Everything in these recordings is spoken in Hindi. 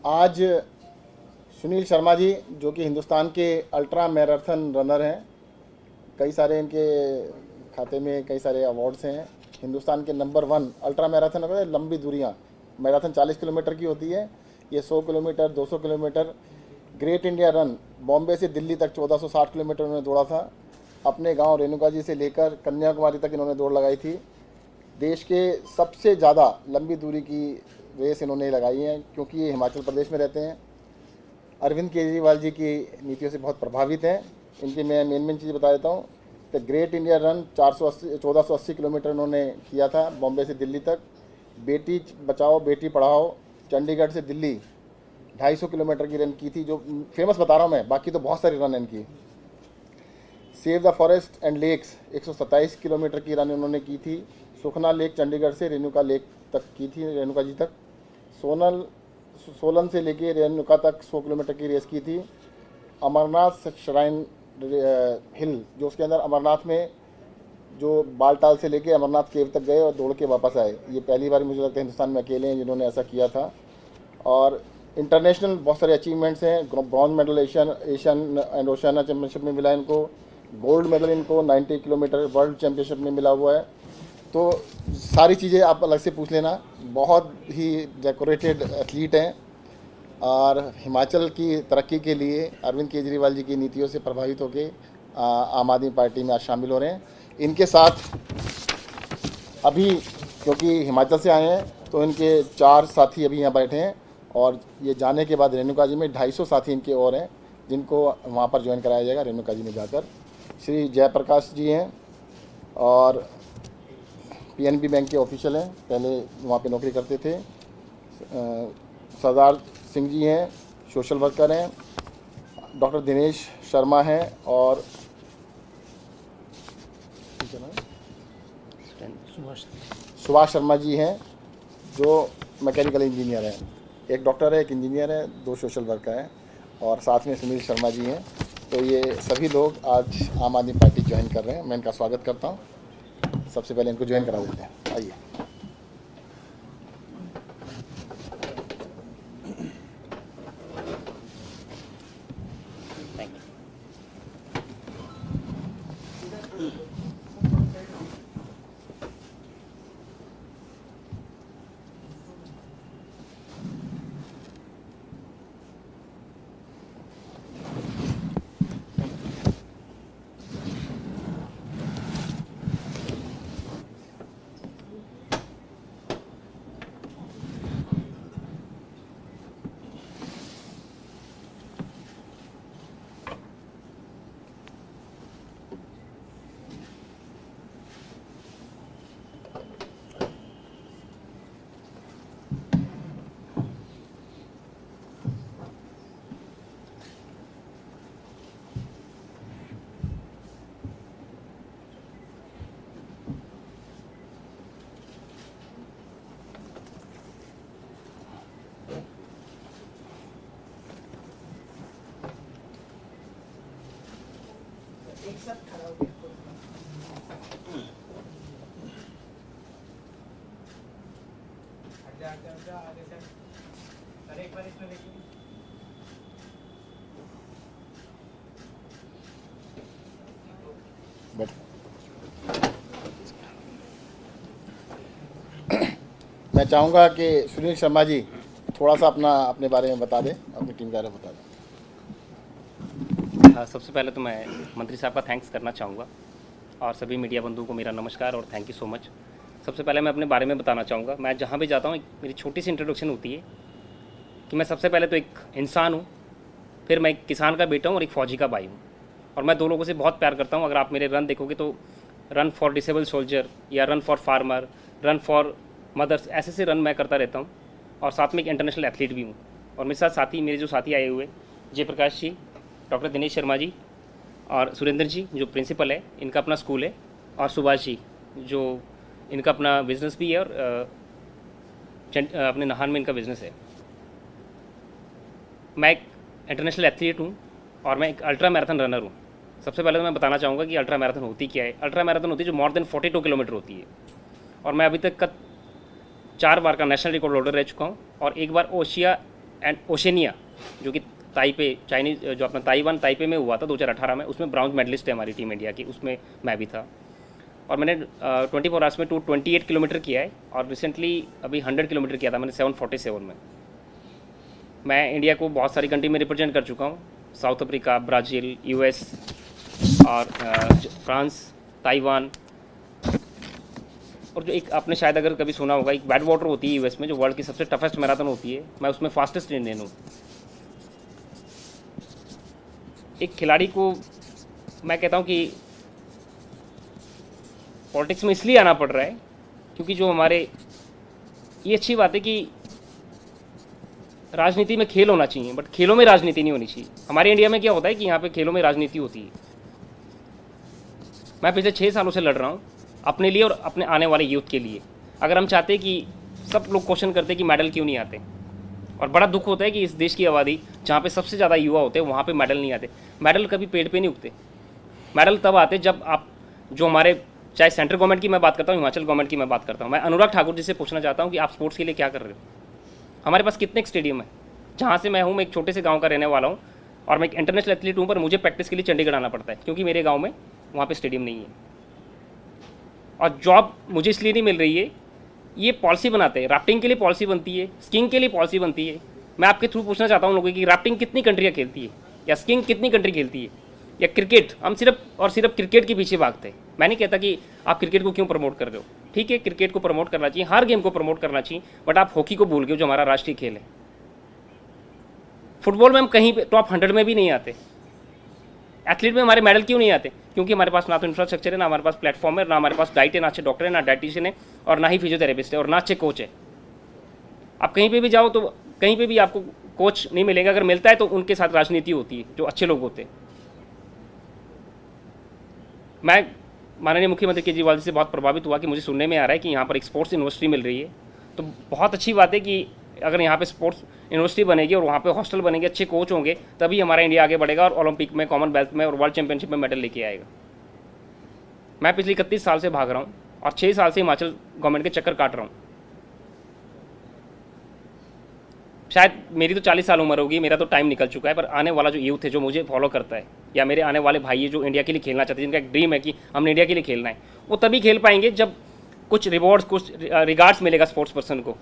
आज सुनील शर्मा जी जो कि हिंदुस्तान के अल्ट्रा मैराथन रनर हैं, कई सारे इनके खाते में कई सारे अवार्ड्स हैं। हिंदुस्तान के नंबर 1 अल्ट्रा मैराथन है, लंबी दूरियां। मैराथन 40 किलोमीटर की होती है, ये 100 kilometre 200 kilometre. Great India run Bombay से दिल्ली तक 1460 किलोमीटर उन्होंने दौड़ा था। अपने गांव रेणुका जी से लेकर कन्याकुमारी तक इन्होंने दौड़ लगाई थी। देश के सबसे ज़्यादा लंबी दूरी की रेस इन्होंने लगाई है, क्योंकि ये हिमाचल प्रदेश में रहते हैं। अरविंद केजरीवाल जी की नीतियों से बहुत प्रभावित हैं। इनकी मैं मेन चीज़ बता देता हूँ। तो ग्रेट इंडिया रन 1480 किलोमीटर इन्होंने किया था बॉम्बे से दिल्ली तक। बेटी बचाओ बेटी पढ़ाओ चंडीगढ़ से दिल्ली 250 किलोमीटर की रन की थी, जो फेमस बता रहा हूँ मैं, बाकी तो बहुत सारी रन इनकी। Save the forest and lakes 127 kilometre की रन उन्होंने की थी। सुखना लेक चंडीगढ़ से रेणुका लेक तक की थी, रेणुका जी तक। सोलन से लेके रेणुका तक 100 किलोमीटर की रेस की थी। अमरनाथ श्राइन हिल, जो उसके अंदर अमरनाथ में जो बालटाल से लेके अमरनाथ केव तक गए और दौड़ के वापस आए। ये पहली बार मुझे लगता है हिंदुस्तान में अकेले हैं जिन्होंने ऐसा किया था। और इंटरनेशनल बहुत सारे अचीवमेंट्स हैं। Bronze medal Asian and Oceania championship में मिला इनको। गोल्ड मेडल इनको 90 किलोमीटर वर्ल्ड चैम्पियनशिप में मिला हुआ है। तो सारी चीज़ें आप अलग से पूछ लेना। बहुत ही डेकोरेटेड एथलीट हैं और हिमाचल की तरक्की के लिए अरविंद केजरीवाल जी की नीतियों से प्रभावित होकर आम आदमी पार्टी में आज शामिल हो रहे हैं। इनके साथ अभी क्योंकि हिमाचल से आए हैं तो इनके 4 साथी अभी यहाँ बैठे हैं, और ये जाने के बाद रेणुका जी में 250 साथी इनके और हैं जिनको वहाँ पर ज्वाइन कराया जाएगा रेणुका जी में जाकर। श्री जयप्रकाश जी हैं और पीएनबी बैंक के ऑफिशियल हैं, पहले वहाँ पे नौकरी करते थे। सरदार सिंह जी हैं, सोशल वर्कर हैं। डॉक्टर दिनेश शर्मा हैं और सुभाष शर्मा जी हैं जो मैकेनिकल इंजीनियर हैं। एक डॉक्टर है, एक इंजीनियर है, 2 सोशल वर्कर हैं और साथ में सुनील शर्मा जी हैं। तो ये सभी लोग आज आम आदमी पार्टी ज्वाइन कर रहे हैं। मैं इनका स्वागत करता हूँ। सबसे पहले इनको ज्वाइन करा देते हैं, आइए। मैं चाहूँगा कि सुनील शर्मा जी थोड़ा सा अपने बारे में बता दें, अपनी टीम के बारे में बता दें। सबसे पहले तो मैं मंत्री साहब का थैंक्स करना चाहूँगा और सभी मीडिया बंधुओं को मेरा नमस्कार और थैंक यू सो मच। सबसे पहले मैं अपने बारे में बताना चाहूँगा। मैं जहाँ भी जाता हूँ मेरी छोटी सी इंट्रोडक्शन होती है कि मैं सबसे पहले तो एक इंसान हूँ, फिर मैं एक किसान का बेटा हूँ और एक फ़ौजी का भाई हूँ, और मैं 2 लोगों से बहुत प्यार करता हूँ। अगर आप मेरे रन देखोगे तो रन फॉर डिसेबल सोल्जर या run for farmer, run for mothers, ऐसे रन मैं करता रहता हूँ। और साथ में एक इंटरनेशनल एथलीट भी हूँ। और मेरे साथ मेरे जो साथी आए हुए जयप्रकाश जी, डॉक्टर दिनेश शर्मा जी और सुरेंद्र जी जो प्रिंसिपल है, इनका अपना स्कूल है, और सुभाष जी जो इनका अपना बिजनेस भी है और अपने नाहन में इनका बिजनेस है। मैं एक इंटरनेशनल एथलीट हूँ और मैं एक अल्ट्रा मैराथन रनर हूँ। सबसे पहले तो मैं बताना चाहूँगा कि अल्ट्रा मैराथन होती क्या है। अल्ट्रा मैराथन होती है जो मोर देन 42 किलोमीटर होती है, और मैं अभी तक का 4 बार का नेशनल रिकॉर्ड होल्डर रह चुका हूँ, और 1 बार ओशिया एंड ओशेनिया जो कि ताइपे चाइनीज जो अपना ताइवान ताइपे में हुआ था 2018 में, उसमें ब्राउन्ज मेडलिस्ट है हमारी टीम इंडिया की, उसमें मैं भी था। और मैंने 24 आवर्स में 228 किलोमीटर किया है, और रिसेंटली अभी 100 किलोमीटर किया था मैंने 747 में। मैं इंडिया को बहुत सारी कंट्री में रिप्रेजेंट कर चुका हूँ, साउथ अफ्रीका, ब्राज़ील, यूएस और फ्रांस, ताइवान। और जो एक आपने शायद अगर कभी सुना होगा, एक बैड वाटर होती है यूएस में जो वर्ल्ड की सबसे टफेस्ट मैराथन होती है, मैं उसमें फास्टेस्ट इंडियन हूँ। एक खिलाड़ी को मैं कहता हूँ कि पॉलिटिक्स में इसलिए आना पड़ रहा है क्योंकि जो हमारे, ये अच्छी बात है कि राजनीति में खेल होना चाहिए, बट खेलों में राजनीति नहीं होनी चाहिए। हमारे इंडिया में क्या होता है कि यहाँ पे खेलों में राजनीति होती है। मैं पिछले 6 सालों से लड़ रहा हूँ अपने लिए और अपने आने वाले यूथ के लिए। अगर हम चाहते कि सब लोग क्वेश्चन करते कि मेडल क्यों नहीं आते, और बड़ा दुख होता है कि इस देश की आबादी जहाँ पे सबसे ज़्यादा युवा होते हैं वहाँ पे मेडल नहीं आते। मेडल कभी पेड़ पे नहीं उगते। मेडल तब आते जब आप, जो हमारे, चाहे सेंट्रल गवर्नमेंट की मैं बात करता हूँ, हिमाचल गवर्नमेंट की मैं बात करता हूँ, मैं अनुराग ठाकुर जी से पूछना चाहता हूँ कि आप स्पोर्ट्स के लिए क्या कर रहे हो। हमारे पास कितने स्टेडियम है। जहाँ से मैं हूँ, मैं एक छोटे से गाँव का रहने वाला हूँ, और मैं एक इंटरनेशनल एथलीट हूँ, पर मुझे प्रैक्टिस के लिए चंडीगढ़ आना पड़ता है क्योंकि मेरे गाँव में वहाँ पर स्टेडियम नहीं है। और जॉब मुझे इसलिए नहीं मिल रही है, ये पॉलिसी बनाते हैं। राफ्टिंग के लिए पॉलिसी बनती है, स्कीइंग के लिए पॉलिसी बनती है। मैं आपके थ्रू पूछना चाहता हूँ लोगों की, राफ्टिंग कितनी कंट्रियाँ खेलती है, या स्कीइंग कितनी कंट्री खेलती है, या क्रिकेट हम सिर्फ और सिर्फ क्रिकेट के पीछे भागते हैं। मैं नहीं कहता कि आप क्रिकेट को क्यों प्रमोट कर रहे हो, ठीक है, क्रिकेट को प्रमोट करना चाहिए, हर गेम को प्रमोट करना चाहिए, बट आप हॉकी को भूल गए जो हमारा राष्ट्रीय खेल है। फुटबॉल में हम कहीं पे टॉप 100 में भी नहीं आते। एथलीट में हमारे मेडल क्यों नहीं आते? क्योंकि हमारे पास ना तो इंफ्रास्ट्रक्चर है, ना हमारे पास प्लेटफॉर्म है, ना हमारे पास डाइट है, ना अच्छे डॉक्टर है, ना डाइटिशियन है, और ना ही फिजियोथेरेपिस्ट है, और ना अच्छे कोच है। आप कहीं पे भी जाओ तो कहीं पे भी आपको कोच नहीं मिलेगा। अगर मिलता है तो उनके साथ राजनीति होती है, जो अच्छे लोग होते हैं। मैं माननीय मुख्यमंत्री केजरीवाल जी से बहुत प्रभावित हुआ कि मुझे सुनने में आ रहा है कि यहाँ पर एक स्पोर्ट्स यूनिवर्सिटी मिल रही है। तो बहुत अच्छी बात है कि अगर यहाँ पे स्पोर्ट्स यूनिवर्सिटी बनेगी और वहाँ पे हॉस्टल बनेंगे, अच्छे कोच होंगे, तभी हमारा इंडिया आगे बढ़ेगा और ओलंपिक में, कॉमनवेल्थ में और वर्ल्ड चैंपियनशिप में मेडल लेके आएगा। मैं पिछले 31 साल से भाग रहा हूँ और 6 साल से हिमाचल गवर्नमेंट के चक्कर काट रहा हूँ। शायद मेरी तो 40 साल उम्र होगी, मेरा तो टाइम निकल चुका है, पर आने वाला जो यूथ है जो मुझे फॉलो करता है, या मेरे आने वाले भाई है जो इंडिया के लिए खेलना चाहते हैं, जिनका एक ड्रीम है कि हमने इंडिया के लिए खेलना है, वो तभी खेल पाएंगे जब कुछ रिवॉर्ड्स, कुछ रिगार्ड्स मिलेगा स्पोर्ट्स पर्सन को।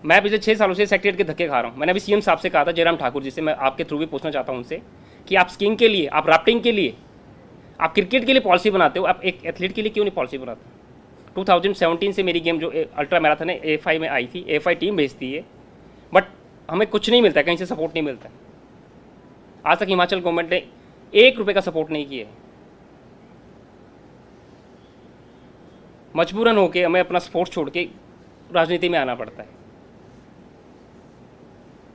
मैं पिछले 6 सालों से सेक्रेटरी के धक्के खा रहा हूँ। मैंने अभी सीएम साहब से कहा था, जयराम ठाकुर जी से, मैं आपके थ्रू भी पूछना चाहता हूँ उनसे कि आप स्कीइंग के लिए, आप राफ्टिंग के लिए, आप क्रिकेट के लिए पॉलिसी बनाते हो, आप एक एथलीट के लिए क्यों नहीं पॉलिसी बनाते? 2017 से मेरी गेम जो अल्ट्रा मैराथन है AFI में आई थी, AFI टीम भेजती है, बट हमें कुछ नहीं मिलता है, कहीं से सपोर्ट नहीं मिलता है। आज तक हिमाचल गवर्नमेंट ने 1 रुपये का सपोर्ट नहीं किया है। मजबूरन होकर हमें अपना स्पोर्ट्स छोड़ के राजनीति में आना पड़ता है,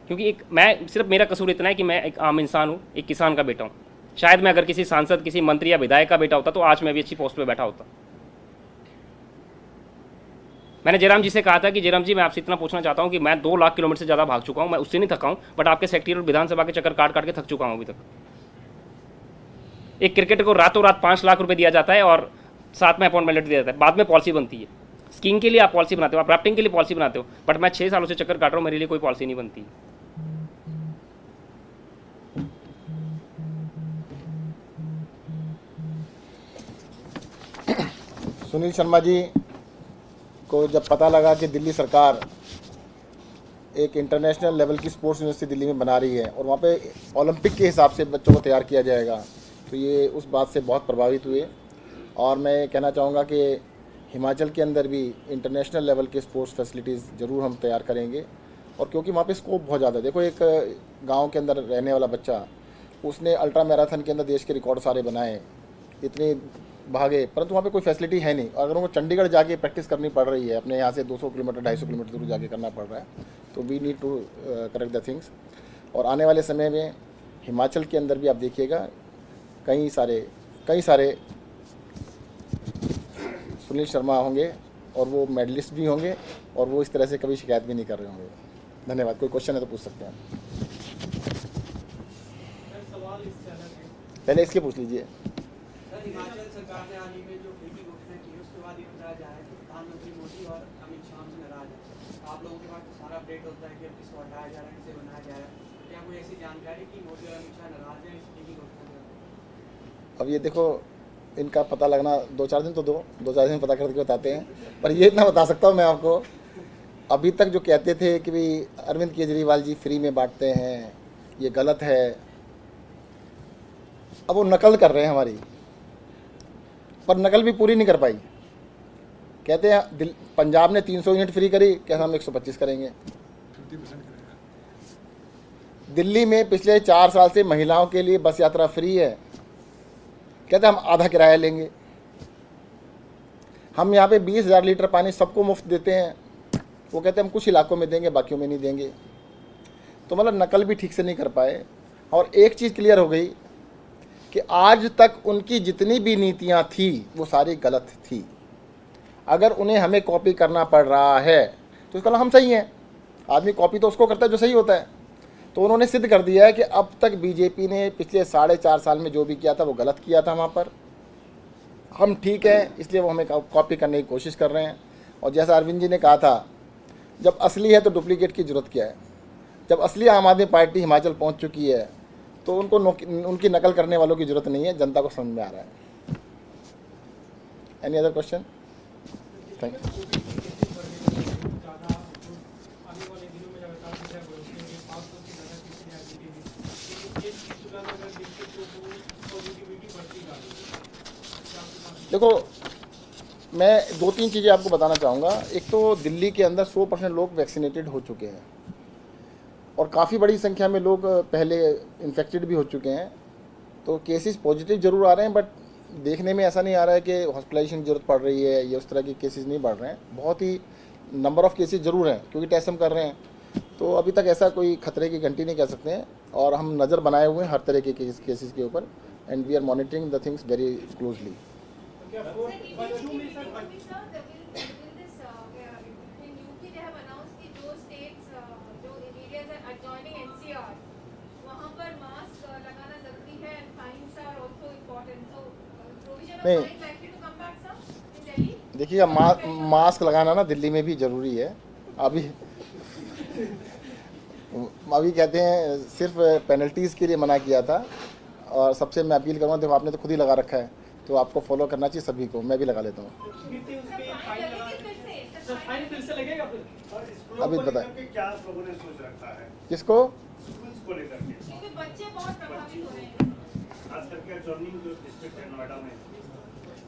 क्योंकि मैं सिर्फ, मेरा कसूर इतना है कि मैं एक आम इंसान हूँ, एक किसान का बेटा हूँ। शायद मैं अगर किसी सांसद, किसी मंत्री या विधायक का बेटा होता तो आज मैं भी अच्छी पोस्ट पे बैठा होता। मैंने जयराम जी से कहा था कि जयराम जी, मैं आपसे इतना पूछना चाहता हूँ कि मैं 2 लाख किलोमीटर से ज़्यादा भाग चुका हूँ, मैं उससे नहीं थका हूँ, बट आपके सेक्रेटरी और विधानसभा के चक्कर काट काट के थक चुका हूँ अभी तक। एक क्रिकेटर को रातों रात 5 लाख रुपये दिया जाता है और साथ में अपॉइंटमेंट लेटर दिया जाता है, बाद में पॉलिसी बनती है। स्कीइंग के लिए आप पॉलिसी बनाते हो, आप राफ्टिंग के लिए पॉलिसी बनाते हो, बट मैं 6 सालों से चक्कर काट रहा हूँ, मेरे लिए कोई पॉलिसी नहीं बनती। सुनील शर्मा जी को जब पता लगा कि दिल्ली सरकार एक इंटरनेशनल लेवल की स्पोर्ट्स यूनिवर्सिटी दिल्ली में बना रही है और वहाँ पे ओलंपिक के हिसाब से बच्चों को तैयार किया जाएगा, तो ये उस बात से बहुत प्रभावित हुए। और मैं कहना चाहूँगा कि हिमाचल के अंदर भी इंटरनेशनल लेवल के स्पोर्ट्स फैसिलिटीज़ ज़रूर हम तैयार करेंगे, और क्योंकि वहाँ पे स्कोप बहुत ज़्यादा है। देखो, एक गाँव के अंदर रहने वाला बच्चा, उसने अल्ट्रा मैराथन के अंदर देश के रिकॉर्ड सारे बनाए, इतने भागे, परंतु वहाँ पे कोई फैसिलिटी है नहीं। अगर उनको चंडीगढ़ जाके प्रैक्टिस करनी पड़ रही है, अपने यहाँ से 200 किलोमीटर 250 किलोमीटर दूर जाके करना पड़ रहा है, तो we need to correct the things. और आने वाले समय में हिमाचल के अंदर भी आप देखिएगा कई सारे सुनील शर्मा होंगे, और वो मेडलिस्ट भी होंगे, और वो इस तरह से कभी शिकायत भी नहीं कर रहे होंगे। धन्यवाद। कोई क्वेश्चन है तो पूछ सकते हैं। पहले इसके पूछ लीजिए। हिमाचल सरकार ने हाल ही में जो बेटी घोषणा की है, उसके बाद ये बताया जा रहा है कि प्रधानमंत्री मोदी और अमित शाह से नाराज है। आप लोगों के पास सारा अपडेट होता है कि अब किसको हटाया जा रहा है, किसे बनाया जा रहा है। क्या कोई ऐसी जानकारी कि मोदी और अमित शाह नाराज हैं इसलिए होता है? अब ये देखो, इनका पता लगना 2-4 दिन तो दो चार दिन पता करके बताते हैं, पर ये इतना बता सकता हूँ मैं आपको, अभी तक जो कहते थे कि भाई अरविंद केजरीवाल जी फ्री में बांटते हैं, ये गलत है, अब वो नकल कर रहे हैं हमारी, पर नकल भी पूरी नहीं कर पाई। कहते हैं पंजाब ने 300 यूनिट फ्री करी, क्या हम 125 करेंगे। दिल्ली में पिछले 4 साल से महिलाओं के लिए बस यात्रा फ्री है, कहते हैं हम आधा किराया लेंगे। हम यहाँ पे 20,000 लीटर पानी सबको मुफ्त देते हैं, वो कहते हैं हम कुछ इलाकों में देंगे, बाकियों में नहीं देंगे। तो मतलब नकल भी ठीक से नहीं कर पाए। और एक चीज़ क्लियर हो गई कि आज तक उनकी जितनी भी नीतियाँ थी वो सारी गलत थी। अगर उन्हें हमें कॉपी करना पड़ रहा है तो इसका मतलब हम सही हैं। आदमी कॉपी तो उसको करता है जो सही होता है। तो उन्होंने सिद्ध कर दिया है कि अब तक बीजेपी ने पिछले 4.5 साल में जो भी किया था वो गलत किया था। वहाँ पर हम ठीक हैं, इसलिए वो हमें कॉपी करने की कोशिश कर रहे हैं। और जैसा अरविंद जी ने कहा था, जब असली है तो डुप्लीकेट की ज़रूरत क्या है। जब असली आम आदमी पार्टी हिमाचल पहुँच चुकी है तो उनको उनकी नकल करने वालों की ज़रूरत नहीं है, जनता को समझ में आ रहा है। Any other question? Thank you. देखो, मैं 2-3 चीज़ें आपको बताना चाहूँगा। एक तो दिल्ली के अंदर 100% लोग वैक्सीनेटेड हो चुके हैं और काफ़ी बड़ी संख्या में लोग पहले इन्फेक्टेड भी हो चुके हैं। तो केसेस पॉजिटिव ज़रूर आ रहे हैं, बट देखने में ऐसा नहीं आ रहा है कि हॉस्पिटलाइजेशन की ज़रूरत पड़ रही है, ये उस तरह के केसेस नहीं बढ़ रहे हैं। बहुत ही नंबर ऑफ़ केसेस ज़रूर हैं क्योंकि टेस्ट हम कर रहे हैं। तो अभी तक ऐसा कोई खतरे की घंटी नहीं कह सकते हैं। और हम नज़र बनाए हुए हैं हर तरह के केसेस के ऊपर, and we are monitoring the things very closely. नहीं, देखिएगा, मास्क लगाना ना दिल्ली में भी ज़रूरी है। अभी कहते हैं सिर्फ पेनल्टीज़ के लिए मना किया था। और सबसे मैं अपील करूँगा, देखो आपने तो खुद ही लगा रखा है तो आपको फॉलो करना चाहिए सभी को। मैं भी लगा लेता हूँ। अभी बताएं क्या लोगों ने सोच रखा है, किसको? स्कूल्स को लेकर के, क्योंकि बच्चे बहुत प्रभावित हो रहे हैं, खास करके adjoining जो डिस्ट्रिक्ट है नोएडा में।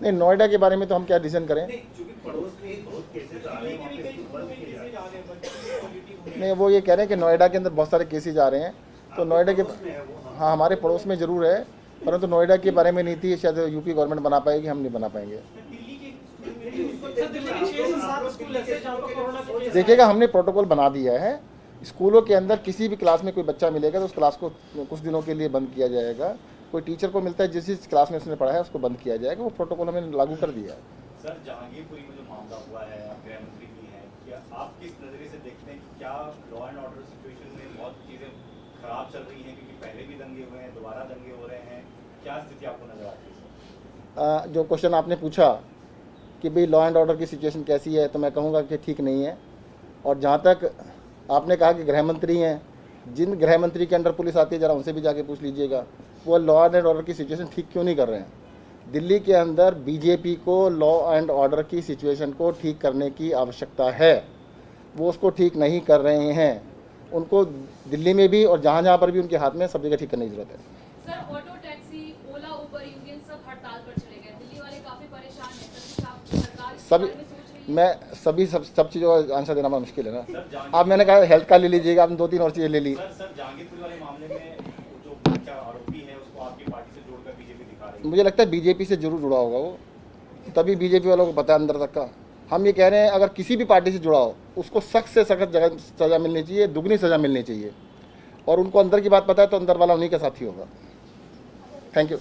नहीं, नोएडा के बारे में तो हम क्या डिसीजन करें। क्योंकि पड़ोस में बहुत केसेस आ रहे हैं, वहाँ पे स्कूल बंद किए जा रहे हैं। नहीं, वो ये कह रहे हैं कि नोएडा के अंदर बहुत सारे केसेज आ रहे हैं। तो नोएडा के, हाँ, हमारे पड़ोस में ज़रूर है, परंतु नोएडा के बारे में नीति शायद यूपी गवर्नमेंट बना पाएगी, हम नहीं बना पाएंगे। देखिएगा, हमने प्रोटोकॉल बना दिया है। स्कूलों के अंदर किसी भी क्लास में कोई बच्चा मिलेगा तो उस क्लास को कुछ दिनों के लिए बंद किया जाएगा। कोई टीचर को मिलता है जिस क्लास में उसने पढ़ा है उसको बंद किया जाएगा। वो प्रोटोकॉल हमने लागू कर दिया है। सर, जहांगीरपुरी में जो मामला हुआ है, आप गृह मंत्री भी हैं, क्या आप किस नज़रिए से देखते हैं कि क्या लॉ एंड ऑर्डर सिचुएशन में बहुत चीज़ें खराब चल रही हैं? क्योंकि पहले भी दंगे हुए हैं, दोबारा दंगे हो रहे हैं, क्या स्थिति आपको नजर आती है? जो क्वेश्चन आपने पूछा कि भाई लॉ एंड ऑर्डर की सिचुएशन कैसी है, तो मैं कहूँगा कि ठीक नहीं है। और जहाँ तक आपने कहा कि गृह मंत्री हैं, जिन गृह मंत्री के अंडर पुलिस आती है ज़रा उनसे भी जाके पूछ लीजिएगा वो लॉ एंड ऑर्डर की सिचुएशन ठीक क्यों नहीं कर रहे हैं। दिल्ली के अंदर बीजेपी को लॉ एंड ऑर्डर की सिचुएशन को ठीक करने की आवश्यकता है, वो उसको ठीक नहीं कर रहे हैं। उनको दिल्ली में भी और जहाँ जहाँ पर भी उनके हाथ में सब जगह ठीक करने की जरूरत है। सर, ऑटो टैक्सी, ओला, उबर यूनियन सब हड़ताल पर चले गए। दिल्ली वाले काफी परेशान हैं। सरकार इस बारे में सोच रही है? मैं सब चीज़ों का आंसर देना मुश्किल है ना। आप, मैंने कहा हेल्थ का ले लीजिएगा, आपने 2-3 और चीज़ें ले ली। सर, जहांगीरपुरी वाले मामले में जो मुख्य आरोपी है उसको आपकी पार्टी से जोड़कर बीजेपी दिखा रही है। मुझे लगता है बीजेपी से जरूर जुड़ा होगा वो, तभी बीजेपी वालों को पता है अंदर तक का। हम ये कह रहे हैं अगर किसी भी पार्टी से जुड़ा हो उसको सख्त से सख्त सज़ा मिलनी चाहिए, दुगनी सज़ा मिलनी चाहिए। और उनको अंदर की बात पता है तो अंदर वाला उन्हीं के साथ ही होगा। Thank you.